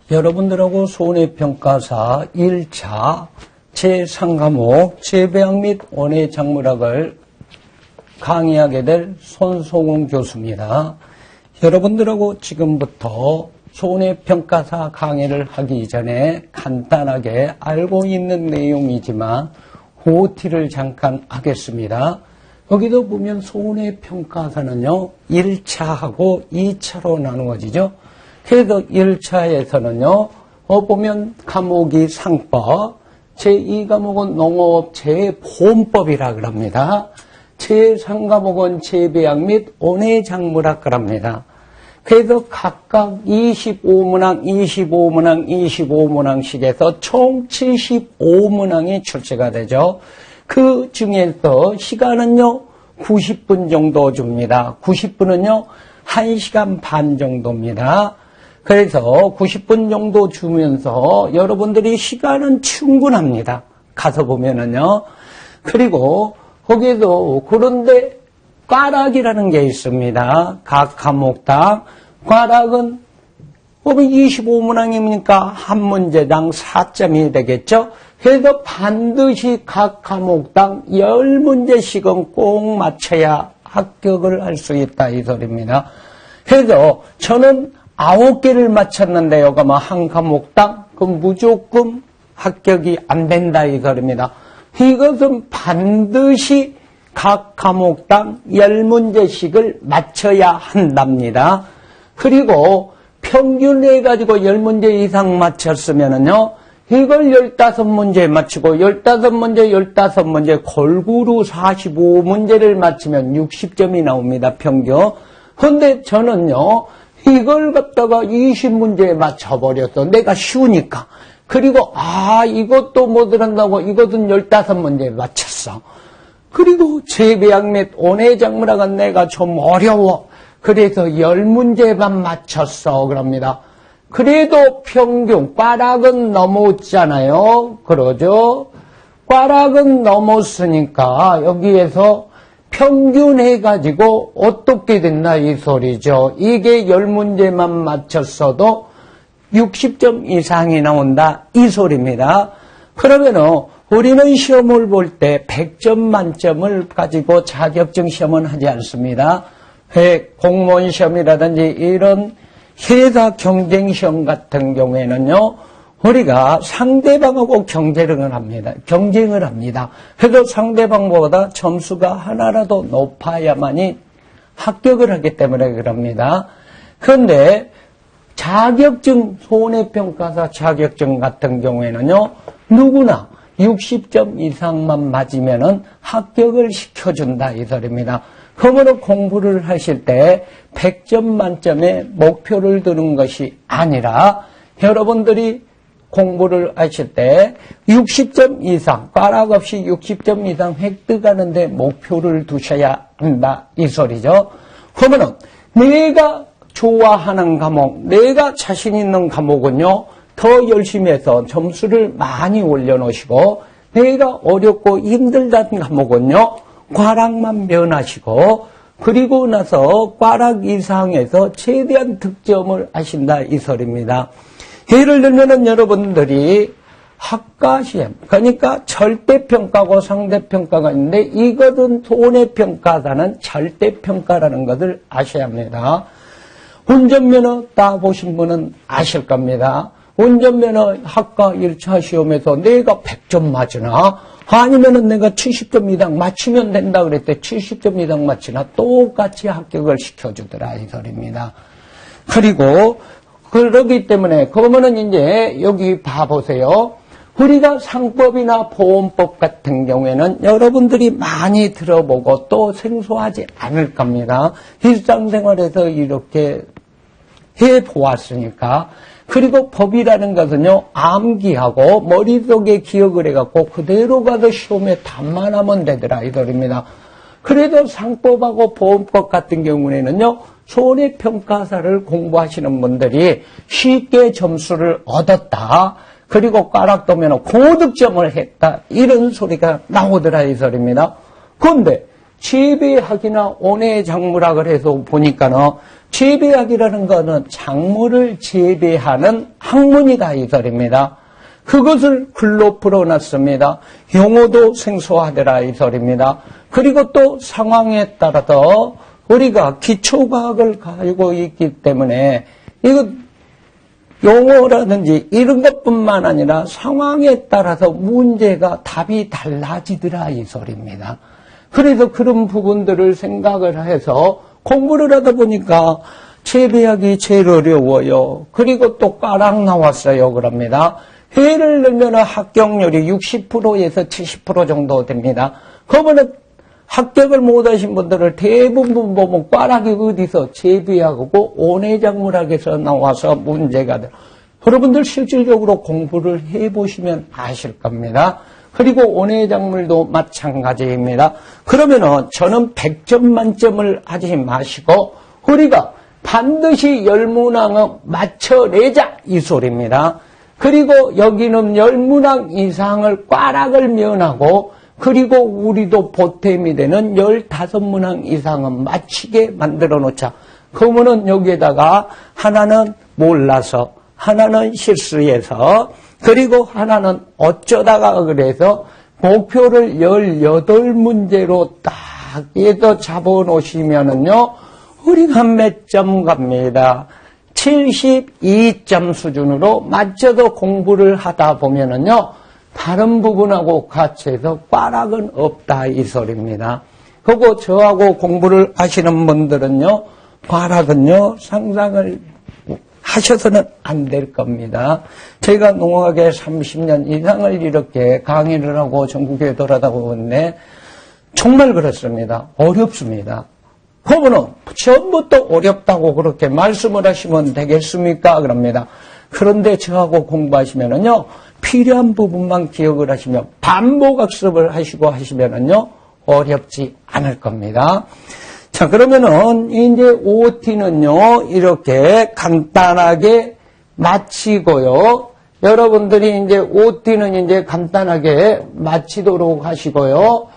여러분들하고 손해평가사 1차 제3과목 재배학 및 원예작물학을 강의하게 될 손송훈 교수입니다. 여러분들하고 지금부터 손해평가사 강의를 하기 전에 간단하게 알고 있는 내용이지만 OT를 잠깐 하겠습니다. 여기도 보면 손해평가사는요 1차하고 2차로 나누어지죠. 그래서 1차에서는요 보면 과목이 상법, 제2과목은 농업 재보험법이라고 합니다. 제3과목은 재배학 및 원예작물학을 합니다. 그래서 각각 25문항, 25문항, 25문항씩에서 총 75문항이 출제가 되죠. 그 중에서 시간은요 90분 정도 줍니다. 90분은요 1시간 반 정도입니다. 그래서 90분 정도 주면서 여러분들이 시간은 충분합니다. 가서 보면은요. 그리고 거기에도 그런데 꽈락이라는 게 있습니다. 각 과목당 꽈락은 보면 25문항이니까 한 문제당 4점이 되겠죠. 그래서 반드시 각 과목당 10문제씩은 꼭 맞춰야 합격을 할 수 있다 이 소리입니다. 그래서 저는 9개를 맞췄는데요. 그러면 한 과목당 그럼 무조건 합격이 안 된다 이 소리입니다. 이것은 반드시 각 과목당 10문제씩을 맞춰야 한답니다. 그리고 평균 해가지고 10문제 이상 맞췄으면은요, 이걸 15문제 맞추고 15문제 골고루 45문제를 맞추면 60점이 나옵니다. 평균. 근데 저는요, 이걸 갖다가 20문제에 맞춰버렸어. 내가 쉬우니까. 그리고 이것도 못 들은다고 이것은 15문제에 맞췄어. 그리고 재배학 및 원예작물학은 내가 좀 어려워. 그래서 10문제만 맞췄어. 그럽니다. 그래도 평균, 꽈락은 넘었잖아요. 그러죠? 꽈락은 넘었으니까 여기에서 평균 해가지고 어떻게 됐나 이 소리죠. 이게 10문제만 맞췄어도 60점 이상이 나온다 이 소리입니다. 그러면은 우리는 시험을 볼 때 100점 만점을 가지고 자격증 시험은 하지 않습니다. 공무원 시험이라든지 이런 회사 경쟁 시험 같은 경우에는요, 우리가 상대방하고 경쟁을 합니다. 그래서 상대방보다 점수가 하나라도 높아야만이 합격을 하기 때문에 그럽니다. 그런데 자격증, 손해평가사 자격증 같은 경우에는요, 누구나 60점 이상만 맞으면은 합격을 시켜준다 이 소리입니다. 그러므로 공부를 하실 때 100점 만점에 목표를 두는 것이 아니라 여러분들이 공부를 하실 때 60점 이상, 꽈락 없이 60점 이상 획득하는데 목표를 두셔야 한다 이 소리죠. 그러면은 내가 좋아하는 과목, 내가 자신 있는 과목은요, 더 열심히 해서 점수를 많이 올려놓으시고, 내가 어렵고 힘들다는 과목은요, 꽈락만 면하시고, 그리고 나서 꽈락 이상에서 최대한 득점을 하신다 이 소리입니다. 예를 들면은 여러분들이 학과시험, 그러니까 절대평가고 상대평가가 있는데, 이것은 손해평가사는 절대평가라는 것을 아셔야 합니다. 운전면허 따보신 분은 아실 겁니다. 운전면허 학과 1차 시험에서 내가 100점 맞으나 아니면은 내가 70점 이상 맞추면 된다 그랬대. 70점 이상 맞추나 똑같이 합격을 시켜주더라 이 소리입니다. 그리고 그러기 때문에 그러면은 이제 여기 봐보세요. 우리가 상법이나 보험법 같은 경우에는 여러분들이 많이 들어보고 또 생소하지 않을 겁니다. 일상생활에서 이렇게 해보았으니까. 그리고 법이라는 것은요, 암기하고 머릿속에 기억을 해갖고 그대로 가서 시험에 답만 하면 되더라 이 소리입니다. 그래도 상법하고 보험법 같은 경우에는요, 손해평가사를 공부하시는 분들이 쉽게 점수를 얻었다. 그리고 꽈락도면 고득점을 했다. 이런 소리가 나오더라 이 소리입니다. 그런데 재배학이나 온해작물학 그래서 보니까는 재배학이라는 거는 작물을 재배하는 학문이다 이 소리입니다. 그것을 글로 풀어놨습니다. 용어도 생소하더라 이 소리입니다. 그리고 또 상황에 따라서 우리가 기초과학을 가지고 있기 때문에 이거 용어라든지 이런 것뿐만 아니라 상황에 따라서 문제가 답이 달라지더라 이 소리입니다. 그래서 그런 부분들을 생각을 해서 공부를 하다 보니까 재배학이 제일 어려워요. 그리고 또 꽈락 나왔어요. 그럽니다. 해를 넣으면 합격률이 60%에서 70% 정도 됩니다. 그러면 합격을 못하신 분들을 대부분 보면 꽈락이 어디서 재배학하고 온해작물학에서 나와서 문제가 돼요. 여러분들 실질적으로 공부를 해보시면 아실 겁니다. 그리고 온해작물도 마찬가지입니다. 그러면은 저는 100점 만점을 하지 마시고 우리가 반드시 열문항은 맞춰내자 이 소리입니다. 그리고 여기는 10문항 이상을 꽈락을 면하고 그리고 우리도 보탬이 되는 15문항 이상은 맞히게 만들어 놓자. 그러면은 여기에다가 하나는 몰라서 하나는 실수해서 그리고 하나는 어쩌다가 그래서 목표를 18문제로 딱 해서 잡아놓으시면은요, 우리가 몇 점 갑니다. 72점 수준으로 맞춰서 공부를 하다 보면은요, 다른 부분하고 같이 해서 꽈락은 없다 이 소리입니다. 그리고 저하고 공부를 하시는 분들은요, 꽈락은요, 상상을 하셔서는 안 될 겁니다. 제가 농학에 30년 이상을 이렇게 강의를 하고 전국에 돌아다니는데 정말 그렇습니다. 어렵습니다. 그러면은 처음부터 어렵다고 그렇게 말씀을 하시면 되겠습니까? 그럽니다. 그런데 저하고 공부하시면은요, 필요한 부분만 기억을 하시면 반복 학습을 하시고 하시면은요, 어렵지 않을 겁니다. 자, 그러면은 이제 OT는요, 이렇게 간단하게 마치고요. 여러분들이 이제 OT는 이제 간단하게 마치도록 하시고요.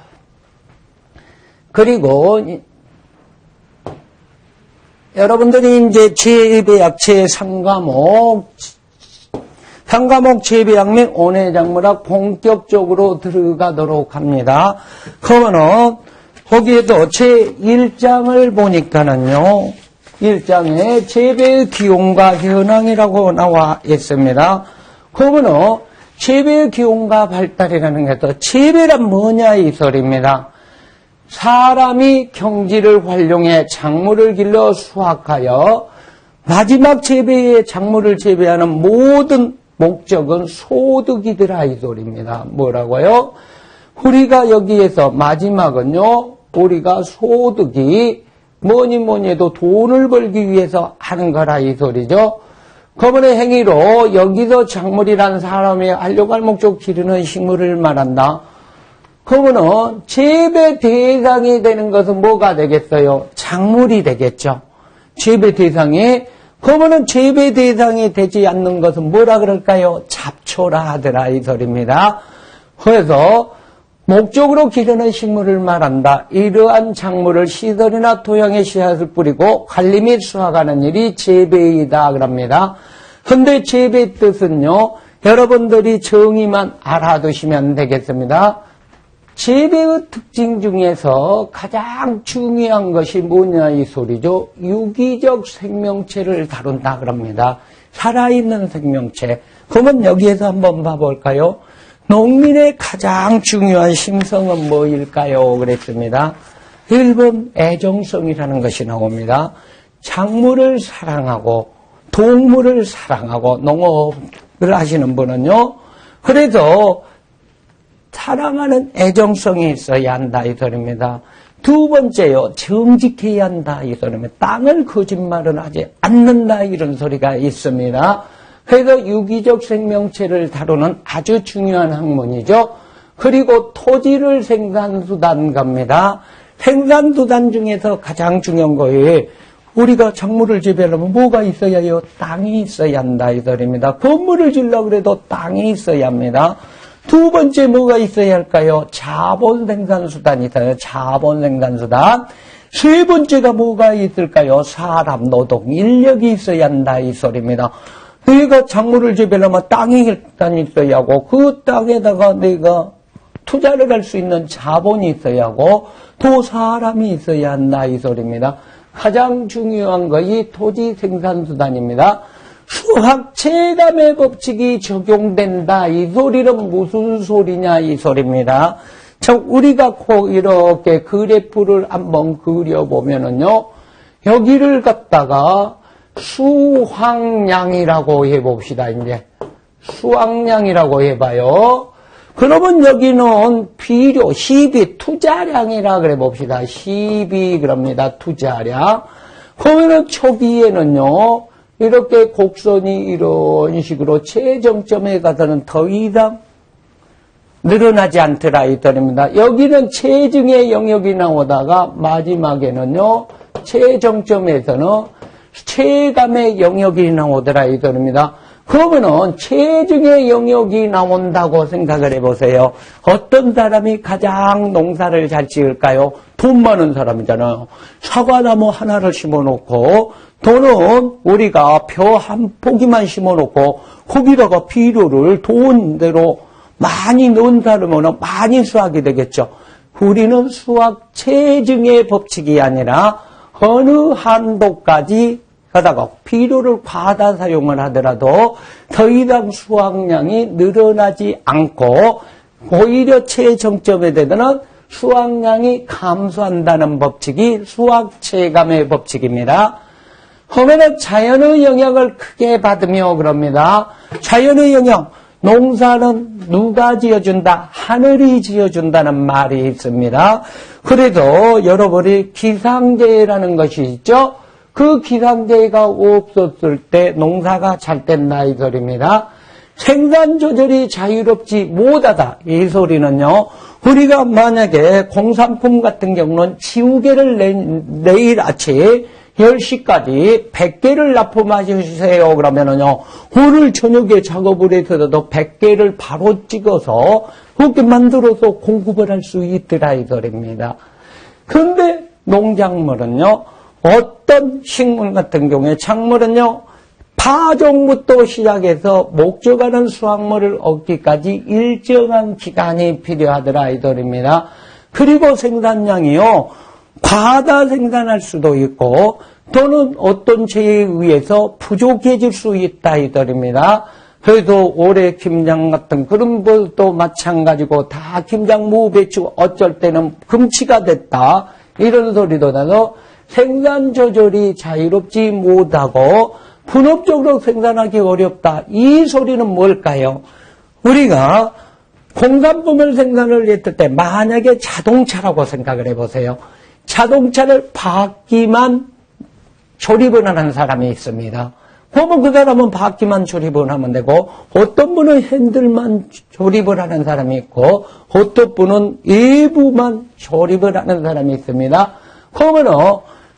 그리고 여러분들이 이제 재배학 제3과목 재배학 및 온해작물학 본격적으로 들어가도록 합니다. 그러면은 거기에도 제1장을 보니까는요, 1장에 재배의 기온과 현황이라고 나와 있습니다. 그러면은 재배의 기온과 발달이라는 게 또 재배란 뭐냐 이 소리입니다. 사람이 경지를 활용해 작물을 길러 수확하여 마지막 재배에 작물을 재배하는 모든 목적은 소득이더라 이 소리입니다. 뭐라고요? 우리가 여기에서 마지막은요, 우리가 소득이 뭐니 해도 돈을 벌기 위해서 하는 거라 이 소리죠. 그분의 행위로 여기서 작물이란 사람이 하려고 할 목적 기르는 식물을 말한다. 그러면은 재배 대상이 되는 것은 뭐가 되겠어요? 작물이 되겠죠. 재배 대상이. 그러면은 재배 대상이 되지 않는 것은 뭐라 그럴까요? 잡초라 하더라 이 소리입니다. 그래서 목적으로 기르는 식물을 말한다. 이러한 작물을 시설이나 토양에 씨앗을 뿌리고 관리 및 수확하는 일이 재배이다 그럽니다. 근데 재배 뜻은요, 여러분들이 정의만 알아두시면 되겠습니다. 재배의 특징 중에서 가장 중요한 것이 뭐냐 이 소리죠. 유기적 생명체를 다룬다 그럽니다. 살아있는 생명체. 그러면 여기에서 한번 봐볼까요? 농민의 가장 중요한 심성은 뭐일까요? 그랬습니다. 1번 애정성이라는 것이 나옵니다. 작물을 사랑하고 동물을 사랑하고 농업을 하시는 분은요. 그래서 사랑하는 애정성이 있어야 한다 이 소리입니다. 두 번째요. 정직해야 한다 이 소리입니다. 땅을 거짓말은 하지 않는다 이런 소리가 있습니다. 그래서 유기적 생명체를 다루는 아주 중요한 학문이죠. 그리고 토지를 생산수단 갑니다. 생산수단 중에서 가장 중요한 거예요. 우리가 작물을 재배하려면 뭐가 있어야 해요? 땅이 있어야 한다 이 소리입니다. 건물을 지으려고 해도 땅이 있어야 합니다. 두 번째 뭐가 있어야 할까요? 자본생산수단이 있어요. 자본생산수단. 세 번째가 뭐가 있을까요? 사람, 노동, 인력이 있어야 한다 이 소리입니다. 내가 작물을 재배하려면 땅이 일단 있어야 하고 그 땅에다가 내가 투자를 할 수 있는 자본이 있어야 하고 또 사람이 있어야 한다 이 소리입니다. 가장 중요한 것이 토지 생산수단입니다. 수학 체감의 법칙이 적용된다. 이 소리는 무슨 소리냐 이 소리입니다. 자, 우리가 이렇게 그래프를 한번 그려보면은요, 여기를 갖다가 수확량이라고 해봅시다, 이제. 수확량이라고 해봐요. 그러면 여기는 비료, 시비, 투자량이라 그래 봅시다. 시비, 그럽니다. 투자량. 그러면은 초기에는요, 이렇게 곡선이 이런 식으로 최정점에 가서는 더 이상 늘어나지 않더라 이 뜻입니다. 여기는 체증의 영역이 나오다가 마지막에는요, 최정점에서는 체감의 영역이 나오더라 이 뜻입니다. 그러면은 체증의 영역이 나온다고 생각을 해보세요. 어떤 사람이 가장 농사를 잘 지을까요? 돈 많은 사람이잖아요. 사과나무 하나를 심어놓고 또는 우리가 벼 한 포기만 심어놓고 거기다가 비료를 돈대로 많이 넣은 사람은 많이 수확이 되겠죠. 우리는 수확 체증의 법칙이 아니라 어느 한도까지 하다가 비료를 과다 사용을 하더라도 더 이상 수확량이 늘어나지 않고 오히려 최정점에 되면 수확량이 감소한다는 법칙이 수확 체감의 법칙입니다. 그러면 자연의 영향을 크게 받으며 그럽니다. 자연의 영향, 농사는 누가 지어준다? 하늘이 지어준다는 말이 있습니다. 그래도 여러분이 기상재해라는 것이 있죠. 그 기상재해가 없었을 때 농사가 잘 된다 이 소리입니다. 생산 조절이 자유롭지 못하다 이 소리는요. 우리가 만약에 공산품 같은 경우는 지우개를 내일 아침 10시까지 100개를 납품해 주세요. 그러면은요, 오늘 저녁에 작업을 해서도 100개를 바로 찍어서 그렇게 만들어서 공급을 할 수 있더라 이 소리입니다. 그런데 농작물은요, 어떤 식물 같은 경우에 작물은요, 파종부터 시작해서 목적하는 수확물을 얻기까지 일정한 기간이 필요하더라 이 소리입니다. 그리고 생산량이요, 과다 생산할 수도 있고 또는 어떤 죄에 의해서 부족해질 수 있다 이 소리입니다. 그래도 올해 김장 같은 그런 것도 마찬가지고 다 김장 무배추 어쩔 때는 금치가 됐다 이런 소리도 나서 생산 조절이 자유롭지 못하고 분업적으로 생산하기 어렵다. 이 소리는 뭘까요? 우리가 공산품을 생산을 했을 때 만약에 자동차라고 생각을 해보세요. 자동차를 바퀴만 조립을 하는 사람이 있습니다. 그러면 그 사람은 바퀴만 조립을 하면 되고 어떤 분은 핸들만 조립을 하는 사람이 있고 어떤 분은 일부만 조립을 하는 사람이 있습니다. 그러면은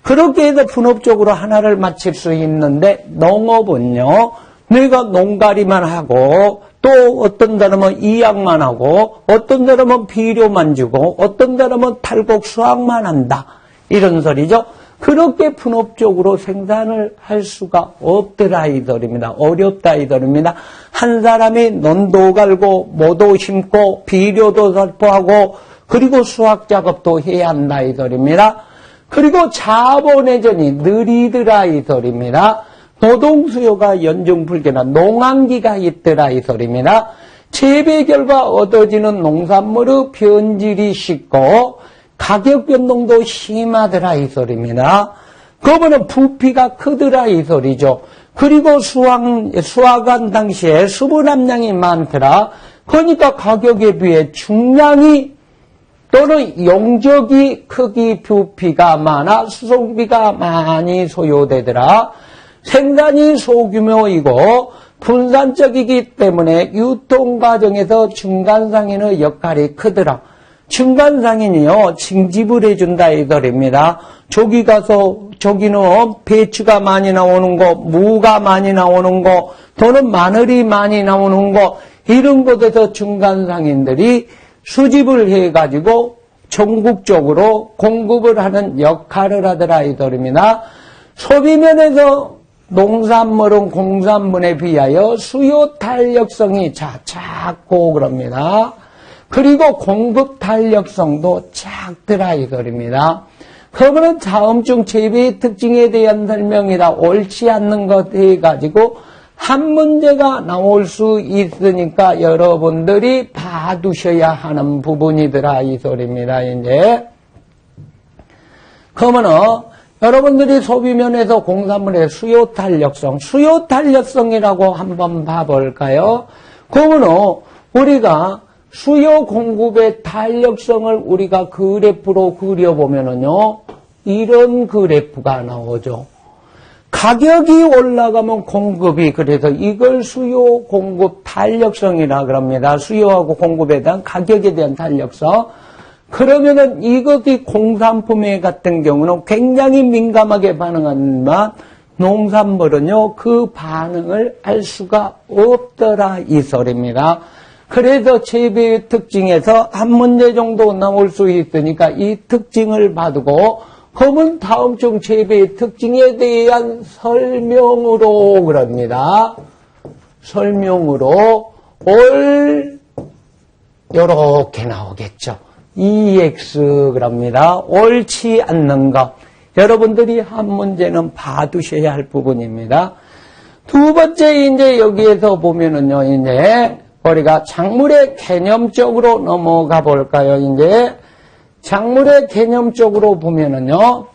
그렇게 해서 분업적으로 하나를 마칠 수 있는데 농업은요. 내가 농가리만 하고 또 어떤 사람은 이약만 하고 어떤 사람은 비료만 주고 어떤 사람은 탈곡 수확만 한다. 이런 소리죠. 그렇게 분업적으로 생산을 할 수가 없더라 이 소리입니다. 어렵다 이 소리입니다. 한 사람이 논도 갈고 모도 심고 비료도 살포하고 그리고 수확 작업도 해야 한다 이 소리입니다. 그리고 자본회전이 느리더라 이 소리입니다. 노동 수요가 연중불변한 농한기가 있더라 이 소리입니다. 재배 결과 얻어지는 농산물의 변질이 쉽고 가격 변동도 심하더라 이 소리입니다. 그거는 부피가 크더라 이 소리죠. 그리고 수확한 당시에 수분 함량이 많더라. 그러니까 가격에 비해 중량이 또는 용적이 크기 부피가 많아 수송비가 많이 소요되더라. 생산이 소규모이고 분산적이기 때문에 유통과정에서 중간상인의 역할이 크더라. 중간상인이요, 징집을 해준다 이 소리입니다. 저기 가서 저기는 배추가 많이 나오는 거, 무가 많이 나오는 거, 또는 마늘이 많이 나오는 거 이런 곳에서 중간상인들이 수집을 해가지고 전국적으로 공급을 하는 역할을 하더라 이 소리입니다. 소비면에서 농산물은 공산물에 비하여 수요 탄력성이 작고 그럽니다. 그리고 공급 탄력성도 작더라 이 소리입니다. 그러면 다음중 재배의 특징에 대한 설명이다. 옳지 않는 것 해가지고 한 문제가 나올 수 있으니까 여러분들이 봐두셔야 하는 부분이더라 이 소리입니다. 이제 그러면은 여러분들이 소비면에서 공산물의 수요 탄력성이라고 한번 봐볼까요? 그러면은 우리가 수요 공급의 탄력성을 우리가 그래프로 그려보면은요, 이런 그래프가 나오죠. 가격이 올라가면 공급이, 그래서 이걸 수요 공급 탄력성이라 그럽니다. 수요하고 공급에 대한 가격에 대한 탄력성. 그러면은 이것이 공산품에 같은 경우는 굉장히 민감하게 반응하지만 농산물은요, 그 반응을 알 수가 없더라 이 소리입니다. 그래서 재배의 특징에서 한 문제 정도 나올 수 있으니까 이 특징을 봐두고 그러면 다음 중 재배의 특징에 대한 설명으로 그럽니다. 설명으로 요렇게 나오겠죠. EX 그럽니다. 옳지 않는 것. 여러분들이 한 문제는 봐두셔야 할 부분입니다. 두 번째 이제 여기에서 보면은요, 이제 우리가 작물의 개념적으로 넘어가 볼까요? 이제 작물의 개념적으로 보면은요,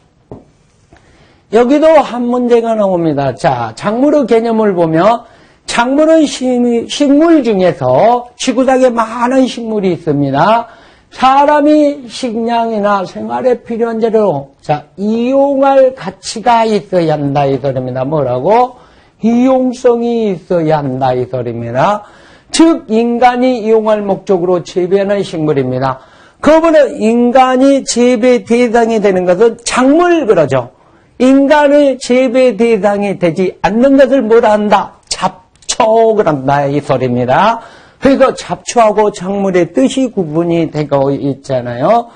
여기도 한 문제가 나옵니다. 자, 작물의 개념을 보면 작물은 식물 중에서 지구상에 많은 식물이 있습니다. 사람이 식량이나 생활에 필요한 재료로 이용할 가치가 있어야 한다 이 소리입니다. 뭐라고? 이용성이 있어야 한다 이 소리입니다. 즉 인간이 이용할 목적으로 재배하는 식물입니다. 그러면 인간이 재배 대상이 되는 것은 작물 그러죠. 인간의 재배 대상이 되지 않는 것을 뭐라 한다? 잡초를 한다 이 소리입니다. 그래서 잡초하고 작물의 뜻이 구분이 되고 있잖아요.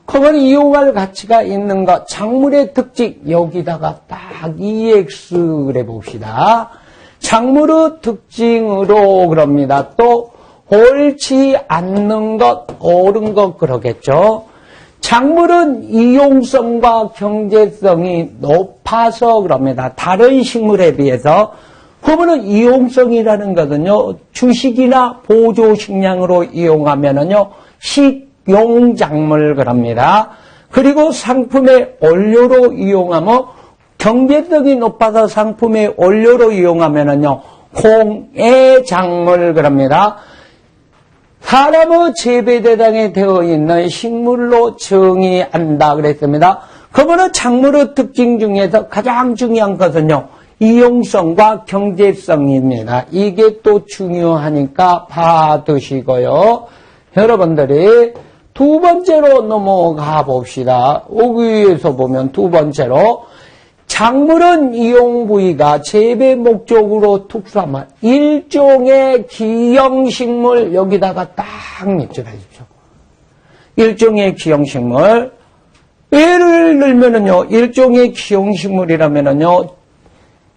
그건 이용할 가치가 있는 것, 작물의 특징 여기다가 딱 EX를 해봅시다. 작물의 특징으로 그럽니다. 또 옳지 않는 것, 옳은 것 그러겠죠. 작물은 이용성과 경제성이 높아서 그럽니다. 다른 식물에 비해서. 그러면 이용성이라는 것은요, 주식이나 보조식량으로 이용하면은요, 식용작물 그럽니다. 그리고 상품의 원료로 이용하면 경제성이 높아서 상품의 원료로 이용하면은요, 공해작물 그럽니다. 사람의 재배 대상에 되어 있는 식물로 정의한다 그랬습니다. 그러면 작물의 특징 중에서 가장 중요한 것은요, 이용성과 경제성입니다. 이게 또 중요하니까 봐두시고요. 여러분들이 두 번째로 넘어가 봅시다. 여기에서 보면 두 번째로 작물은 이용 부위가 재배 목적으로 특수한 일종의 기형식물 여기다가 딱 밑줄 해주십시오. 일종의 기형식물. 예를 들면은요, 일종의 기형식물이라면은요,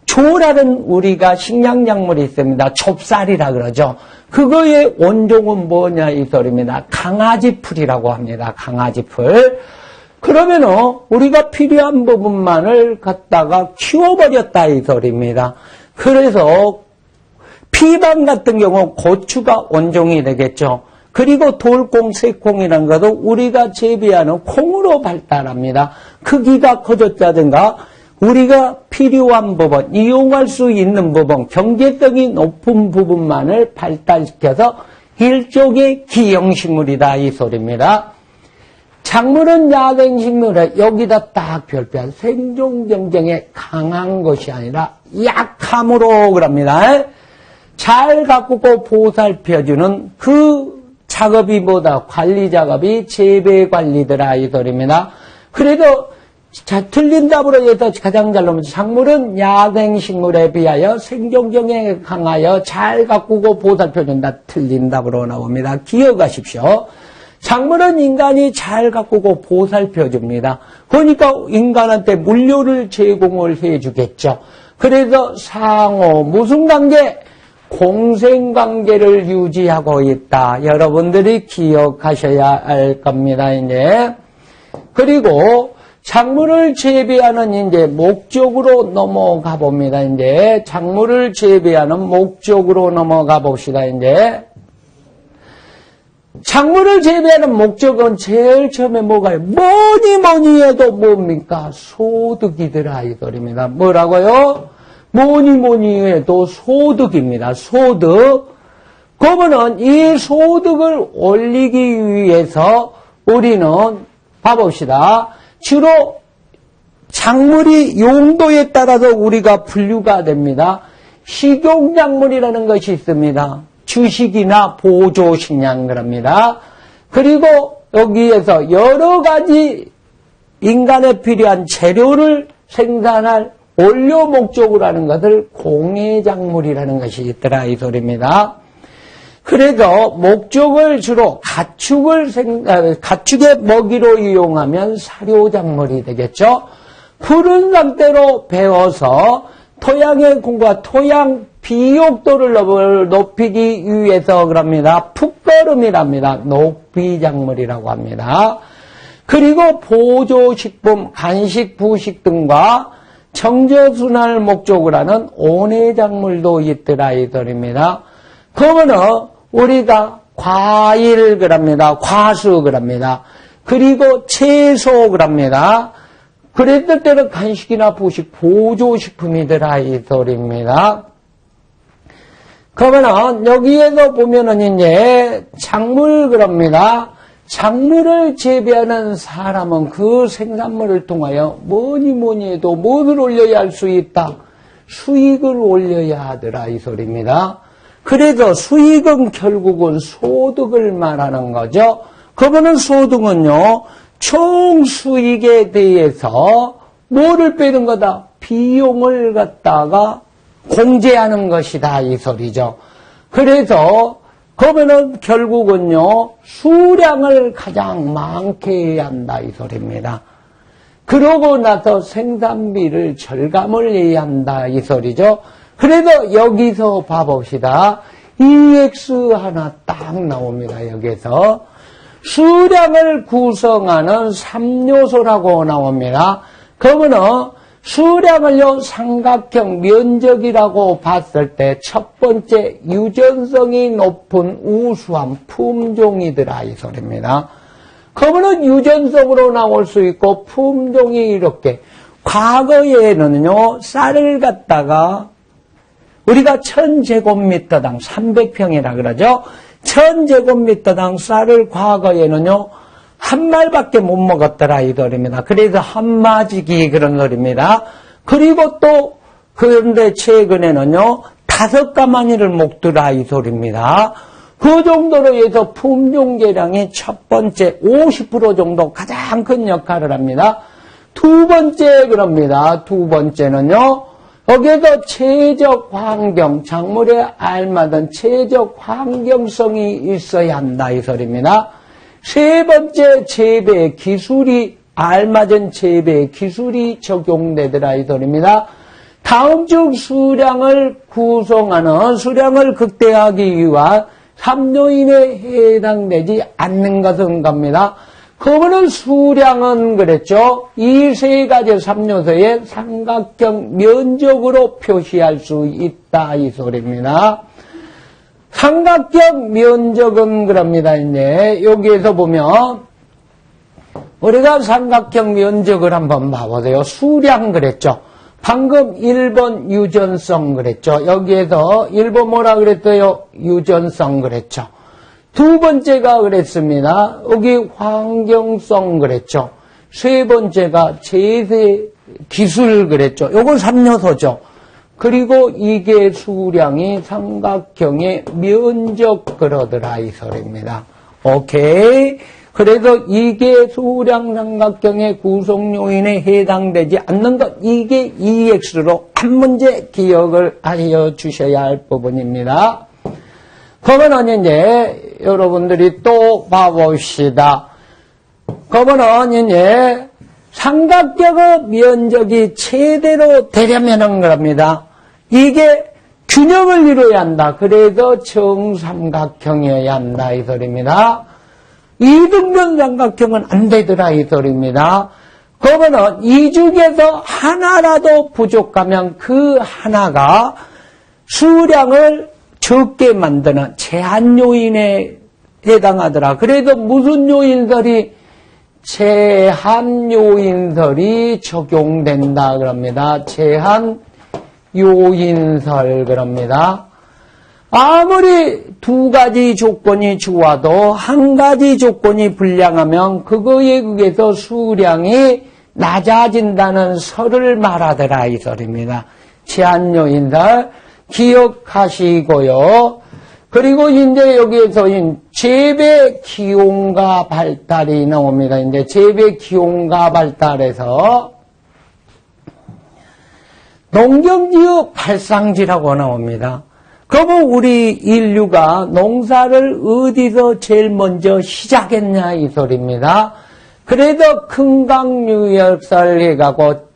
조라는 우리가 식량작물이 있습니다. 좁쌀이라 그러죠. 그거의 원종은 뭐냐 이 소리입니다. 강아지풀이라고 합니다. 강아지풀. 그러면은 우리가 필요한 부분만을 갖다가 키워버렸다 이 소리입니다. 그래서 피방 같은 경우 고추가 원종이 되겠죠. 그리고 돌콩, 새콩이라는 것도 우리가 재배하는 콩으로 발달합니다. 크기가 커졌다든가 우리가 필요한 부분, 이용할 수 있는 부분, 경제성이 높은 부분만을 발달시켜서 일종의 기형식물이다 이 소리입니다. 작물은 야생식물에 여기다 딱 별표한 생존 경쟁에 강한 것이 아니라 약함으로 그럽니다. 잘 가꾸고 보살펴주는 그 작업이 뭐다? 관리 작업이 재배 관리더라 이 소리입니다. 그래도 자, 틀린 답으로 해서 가장 잘 나오면 작물은 야생식물에 비하여 생존경에 강하여 잘 가꾸고 보살펴준다. 틀린 답으로 나옵니다. 기억하십시오. 작물은 인간이 잘 가꾸고 보살펴줍니다. 그러니까 인간한테 물료를 제공을 해주겠죠. 그래서 상호 무슨 관계? 공생관계를 유지하고 있다. 여러분들이 기억하셔야 할 겁니다. 이제 그리고 작물을 재배하는 이제 목적으로 넘어가 봅니다. 이제 작물을 재배하는 목적으로 넘어가 봅시다. 이제 작물을 재배하는 목적은 제일 처음에 뭐가요? 뭐니 해도 뭡니까? 소득이더라 이 소리입니다. 뭐라고요? 뭐니 해도 소득입니다. 소득. 그러면은 이 소득을 올리기 위해서 우리는 봐봅시다. 주로 작물이 용도에 따라서 우리가 분류가 됩니다. 식용작물이라는 것이 있습니다. 주식이나 보조식량 그럽니다. 그리고 여기에서 여러 가지 인간에 필요한 재료를 생산할 원료 목적으로 하는 것을 공해작물이라는 것이 있더라 이 소리입니다. 그래서 목적을 주로 가축의 먹이로 이용하면 사료작물이 되겠죠. 푸른 상태로 베어서 토양의 공과 토양 비옥도를 높이기 위해서 그럽니다. 풋거름이랍니다. 녹비작물이라고 합니다. 그리고 보조식품, 간식, 부식 등과 청저순환을 목적으로 하는 온해작물도 있더라 이 소리입니다. 그러면은 우리가 과일 그럽니다. 과수 그럽니다. 그리고 채소 그럽니다. 그랬을 때는 간식이나 부식, 보조식품이더라 이 소리입니다. 그러면은 여기에서 보면은 이제 작물 그럽니다. 작물을 재배하는 사람은 그 생산물을 통하여 뭐니 해도 무엇을 올려야 할 수 있다? 수익을 올려야 하더라 이 소리입니다. 그래서 수익은 결국은 소득을 말하는 거죠. 그러면 소득은요, 총 수익에 대해서 뭐를 빼는 거다? 비용을 갖다가 공제하는 것이다 이 소리죠. 그래서 그러면은 결국은요, 수량을 가장 많게 해야 한다 이 소리입니다. 그러고 나서 생산비를 절감을 해야 한다 이 소리죠. 그래서 여기서 봐봅시다. EX 하나 딱 나옵니다. 여기서 수량을 구성하는 3요소라고 나옵니다. 그러면은 수량을요 삼각형 면적이라고 봤을 때 첫 번째 유전성이 높은 우수한 품종이더라 이 소리입니다. 그러면은 유전성으로 나올 수 있고 품종이 이렇게 과거에는요 쌀을 갖다가 우리가 1000제곱미터당 300평이라 그러죠. 1000제곱미터당 쌀을 과거에는요 한 말밖에 못 먹었더라 이 소리입니다. 그래서 한마지기 그런 소리입니다. 그리고 또 그런데 최근에는요 5가마니를 먹더라 이 소리입니다. 그 정도로 해서 품종 개량이 첫 번째 50% 정도 가장 큰 역할을 합니다. 두 번째 그럽니다. 두 번째는요 여기에도 체적 환경, 작물에 알맞은 체적 환경성이 있어야 한다 이 소리입니다. 세 번째 재배 기술이 알맞은 재배 기술이 적용되더라 이 소리입니다. 다음 중 수량을 구성하는 수량을 극대화하기 위한 3요인에 해당되지 않는 것은 겁니다. 그러면은 수량은 그랬죠. 이 세 가지 3요소의 삼각형 면적으로 표시할 수 있다 이 소리입니다. 삼각형 면적은 그럽니다. 이제 여기에서 보면 우리가 삼각형 면적을 한번 봐보세요. 수량 그랬죠. 방금 1번 유전성 그랬죠. 여기에서 1번 뭐라 그랬어요? 유전성 그랬죠. 두 번째가 그랬습니다. 여기 환경성 그랬죠. 세 번째가 재배 기술 그랬죠. 요건 3요소죠. 그리고 이게 수량이 삼각형의 면적 그러더라 이 소리입니다. 오케이. 그래서 이게 수량 삼각형의 구성 요인에 해당되지 않는 것, 이게 EX로 한 문제 기억을 하여 주셔야 할 부분입니다. 그러면 이제 여러분들이 또 봐봅시다. 그러면 이제 삼각형의 면적이 최대로 되려면 겁니다. 이게 균형을 이루어야 한다. 그래서 정삼각형이어야 한다. 이 소리입니다. 이등변 삼각형은 안 되더라. 이 소리입니다. 그러면 이 중에서 하나라도 부족하면 그 하나가 수량을 적게 만드는 제한 요인에 해당하더라. 그래서 무슨 요인설이 제한 요인설이 적용된다 그럽니다. 제한 요인설 그럽니다. 아무리 두 가지 조건이 좋아도 한 가지 조건이 불량하면 그거에 의해서 수량이 낮아진다는 설을 말하더라 이 설입니다. 제한 요인설 기억하시고요. 그리고 이제 여기에서 재배 기온과 발달이 나옵니다. 이제 재배 기온과 발달에서 농경지역 발상지라고 나옵니다. 그러면 우리 인류가 농사를 어디서 제일 먼저 시작했냐 이 소리입니다. 그래서 금강유역설 해가고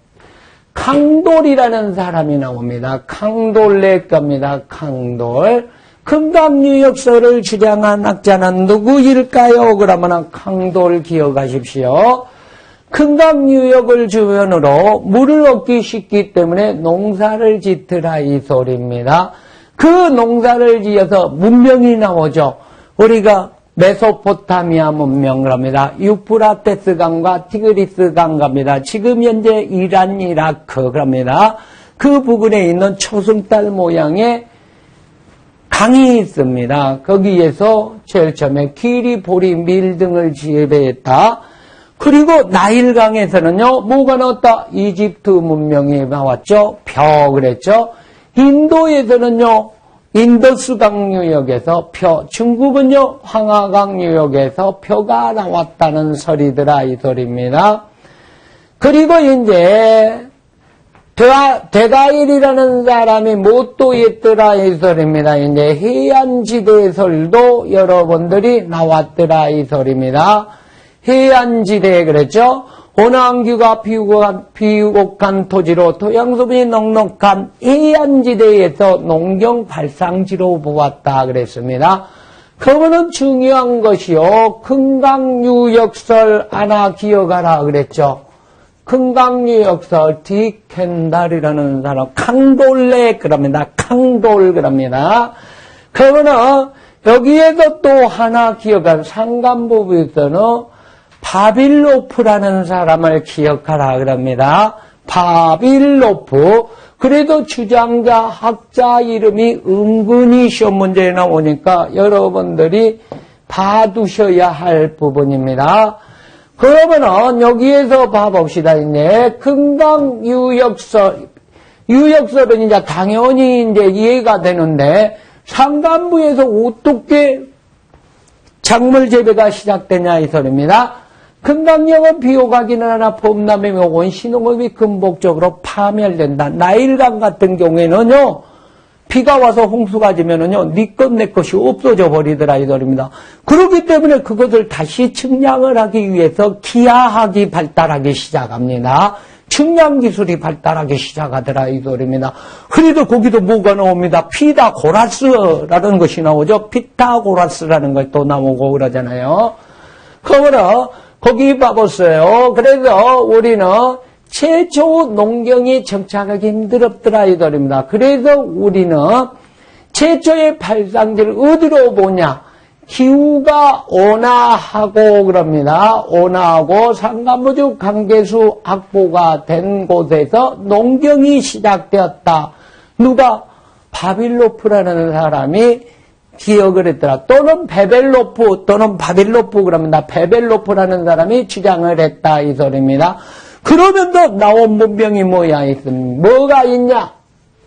강돌이라는 사람이 나옵니다. 강돌의 겁니다. 강돌. 금강유역설을 주장한 학자는 누구일까요? 그러면 강돌 기억하십시오. 금강유역을 주변으로 물을 얻기 쉽기 때문에 농사를 짓더라 이 소리입니다. 그 농사를 지어서 문명이 나오죠. 우리가 메소포타미아 문명을 합니다. 유프라테스 강과 티그리스 강 갑니다. 지금 현재 이란, 이라크 그럽니다. 그 부근에 있는 초승달 모양의 강이 있습니다. 거기에서 제일 처음에 키리, 보리, 밀 등을 재배했다. 그리고 나일강에서는요, 뭐가 나왔다? 이집트 문명이 나왔죠. 벼 그랬죠. 인도에서는요, 인더스강 유역에서 표, 중국은요, 황하강 유역에서 표가 나왔다는 설이더라, 이 소리입니다. 그리고 이제, 데가일이라는 사람이 뭣도 했더라, 이 소리입니다. 이제 해안지대설도 여러분들이 나왔더라, 이 소리입니다. 해안지대, 그랬죠? 온화환기가 비옥한 토지로 토양수분이 넉넉한 해안지대에서 농경 발상지로 보았다 그랬습니다. 그거는 중요한 것이요. 금강유역설 하나 기억하라 그랬죠. 금강유역설 디켄달이라는 사람 강돌레 그럽니다. 강돌 그럽니다. 그러면은 여기에서 또 하나 기억할 상간부부에서는 바빌로프라는 사람을 기억하라 그럽니다. 바빌로프. 그래도 주장자 학자 이름이 은근히 시험 문제에 나오니까 여러분들이 봐두셔야 할 부분입니다. 그러면은 여기에서 봐봅시다. 이제 금강 유역설은 이제 당연히 이제 이해가 되는데 상간부에서 어떻게 작물 재배가 시작되냐 이 소리입니다. 금강역은 비옥하기는 하나 봄남의 묘원 신농업이 근본적으로 파멸된다. 나일강 같은 경우에는요. 비가 와서 홍수가 지면은요. 네 것 내 것이 없어져 버리더라 이 소리입니다. 그렇기 때문에 그것을 다시 측량을 하기 위해서 기하학이 발달하기 시작합니다. 측량 기술이 발달하기 시작하더라 이 소리입니다. 그래도 거기도 뭐가 나옵니다. 피타고라스라는 것이 나오죠. 피타고라스라는 것이 또 나오고 그러잖아요. 그러므로 거기 봐보세요. 그래서 우리는 최초 농경이 정착하기 힘들었더라 이 소리입니다. 그래서 우리는 최초의 발상지를 어디로 보냐? 기후가 온화하고 그럽니다. 온화하고 산간부주 강계수 확보가 된 곳에서 농경이 시작되었다. 누가? 바빌로프라는 사람이 기억을 했더라. 또는 베벨로프 또는 바빌로프 그럽니다. 베벨로프라는 사람이 주장을 했다 이 소리입니다. 그러면서 나온 문명이 뭐야 있습니다. 뭐가 있냐?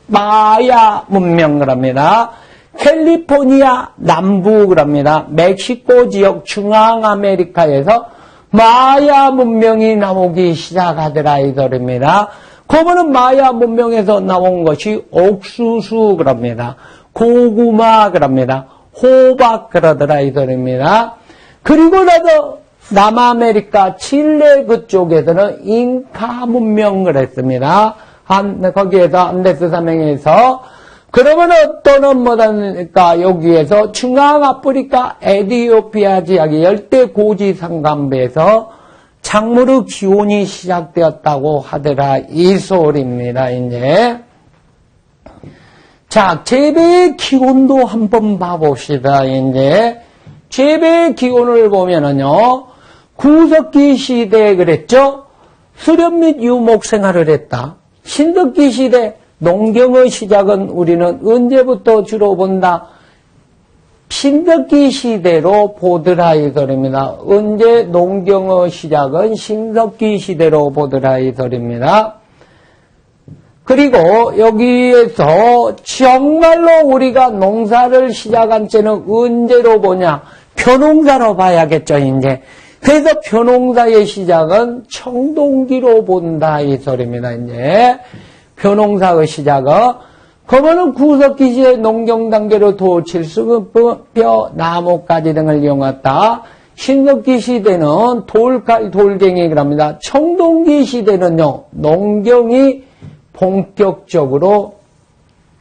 마야 문명 그럽니다. 캘리포니아 남부 그럽니다. 멕시코 지역 중앙 아메리카에서 마야 문명이 나오기 시작하더라 이 소리입니다. 그거는 마야 문명에서 나온 것이 옥수수 그럽니다. 고구마 그럽니다. 호박 그러더라 이 소리입니다. 그리고 나서 남아메리카 칠레 그쪽에서는 잉카 문명 그랬습니다. 거기에서 안데스山脉에서 그러면 또는 뭐다니까 여기에서 중앙 아프리카 에티오피아 지역의 열대 고지 산간부에서 작물의 기원이 시작되었다고 하더라 이 소리입니다. 이제 자 재배의 기원도 한번 봐봅시다. 이제 재배의 기원을 보면은요 구석기 시대에 그랬죠. 수렵 및 유목 생활을 했다. 신석기 시대 농경의 시작은 우리는 언제부터 주로 본다? 신석기 시대로 보더라 이 소리입니다. 언제 농경의 시작은 신석기 시대로 보더라 이 소리입니다. 그리고 여기에서 정말로 우리가 농사를 시작한 때는 언제로 보냐? 벼농사로 봐야겠죠 이제. 그래서 벼농사의 시작은 청동기로 본다 이 소리입니다. 이제 벼농사의 시작은 그러면은 구석기 시대 농경 단계로 도칠수 뼈 나무가지 등을 이용했다. 신석기 시대는 돌칼 돌갱이 그럽니다. 청동기 시대는요 농경이 본격적으로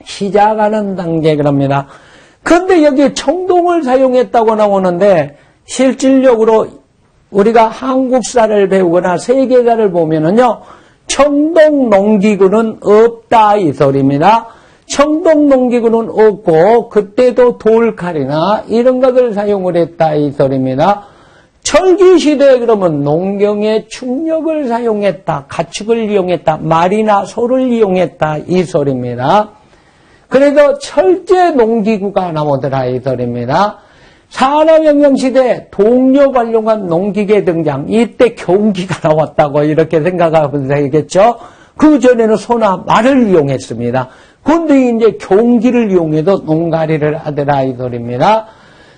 시작하는 단계 그럽니다. 그런데 여기 청동을 사용했다고 나오는데 실질적으로 우리가 한국사를 배우거나 세계사를 보면은요, 청동 농기구는 없다 이 소리입니다. 청동 농기구는 없고 그때도 돌칼이나 이런 것을 사용을 했다 이 소리입니다. 철기 시대에 그러면 농경의 충력을 사용했다, 가축을 이용했다, 말이나 소를 이용했다 이 소리입니다. 그래서 철제 농기구가 나오더라 이 소리입니다. 산업혁명 시대 동력 활용한 농기계 등장. 이때 경기가 나왔다고 이렇게 생각하면 되겠죠. 그 전에는 소나 말을 이용했습니다. 그런데 이제 경기를 이용해서 농가리를 하더라 이 소리입니다.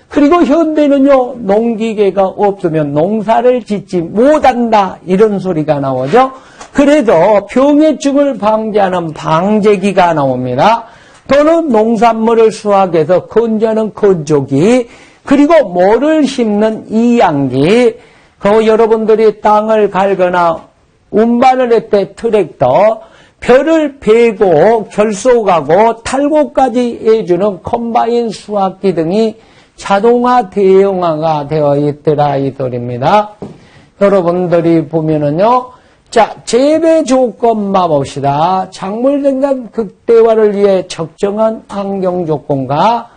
그리고 현대는요 농기계가 없으면 농사를 짓지 못한다 이런 소리가 나오죠. 그래도 병해충을 방지하는 방제기가 나옵니다. 또는 농산물을 수확해서 건조하는 건조기, 그리고 모를 심는 이양기, 그 여러분들이 땅을 갈거나 운반을 할 때 트랙터, 벼를 베고 결속하고 탈곡까지 해주는 컴바인 수확기 등이 자동화 대형화가 되어 있더라 이 소리입니다. 여러분들이 보면은요, 자 재배 조건만 봅시다. 작물 생산 극대화를 위해 적정한 환경 조건과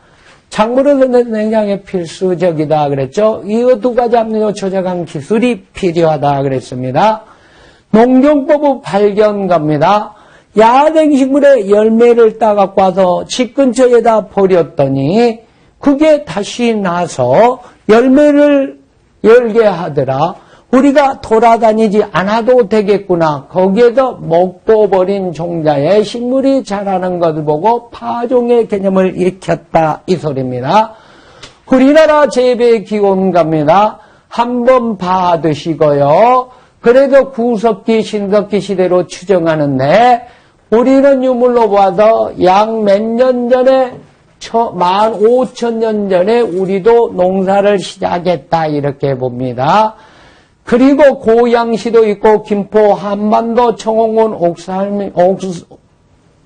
작물의 생장에 필수적이다 그랬죠. 이 두 가지 합리로 조작한 기술이 필요하다 그랬습니다. 농경법의 발견가입니다. 야생식물의 열매를 따갖고 와서 집 근처에다 버렸더니 그게 다시 나서 열매를 열게 하더라. 우리가 돌아다니지 않아도 되겠구나. 거기에서 먹고 버린 종자에 식물이 자라는 것을 보고 파종의 개념을 일으켰다 이 소리입니다. 우리나라 재배 기원가입니다. 한번 봐두시고요. 그래도 구석기 신석기 시대로 추정하는데 우리는 유물로 봐서 약 몇 년 전에 15,000년 전에 우리도 농사를 시작했다 이렇게 봅니다. 그리고 고양시도 있고 김포 한반도 청홍군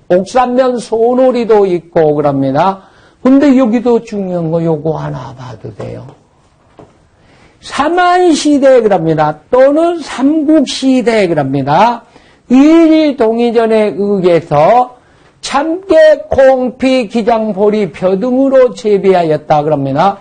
옥산면 소놀이도 있고 그럽니다. 근데 여기도 중요한 거 요거 하나 봐도 돼요. 삼한시대 그럽니다. 또는 삼국시대 그럽니다. 이리동의전에 의해서 참깨, 콩피, 기장, 보리, 벼 등으로 재배하였다 그럽니다.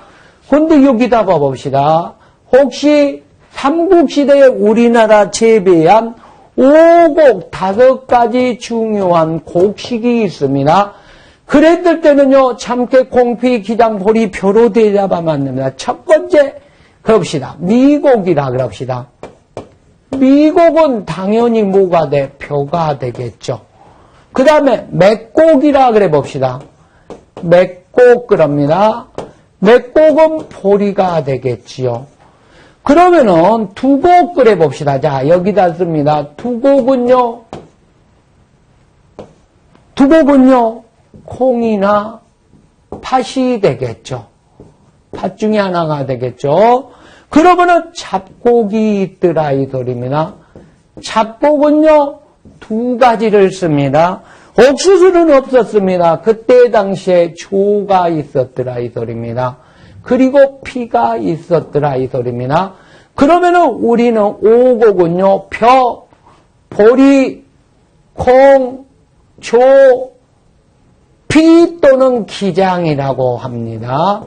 근데 여기다 봐봅시다. 혹시 삼국시대에 우리나라 재배한 5곡 5가지 중요한 곡식이 있습니다. 그랬을 때는요, 참깨, 콩피, 기장, 보리, 벼로 대잡아만 됩니다. 첫 번째, 그럽시다. 미곡이라 그럽시다. 미곡은 당연히 뭐가 돼? 벼가 되겠죠. 그 다음에 맷곡이라 그래 봅시다. 잡곡 그럽니다. 몇 곡은 보리가 되겠지요. 그러면은 두 곡 그래 봅시다. 자, 여기다 씁니다. 두 곡은요, 콩이나 팥이 되겠죠. 팥 중에 하나가 되겠죠. 그러면은 잡곡이 있더라 이 소리입니다. 잡곡은요, 두 가지를 씁니다. 옥수수는 없었습니다. 그때 당시에 조가 있었더라 이 소리입니다. 그리고 피가 있었더라 이 소리입니다. 그러면은 우리는 오곡은요, 벼, 보리, 콩, 조, 피 또는 기장이라고 합니다.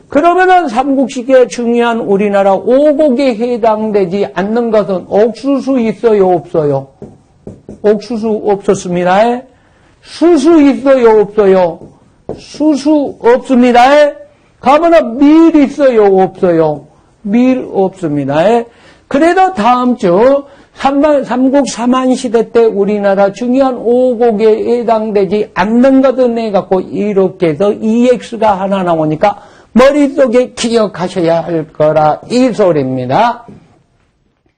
그러면은 삼국시기에 중요한 우리나라 오곡에 해당되지 않는 것은 옥수수 있어요, 없어요? 옥수수 없었습니다. 수수 있어요, 없어요? 수수 없습니다. 가면은 밀 있어요, 없어요? 밀 없습니다. 그래도 다음 주 삼국 삼한시대 때 우리나라 중요한 오곡에 해당되지 않는 것을 내갖고 이렇게 해서 EX가 하나 나오니까 머릿속에 기억하셔야 할 거라 이 소리입니다.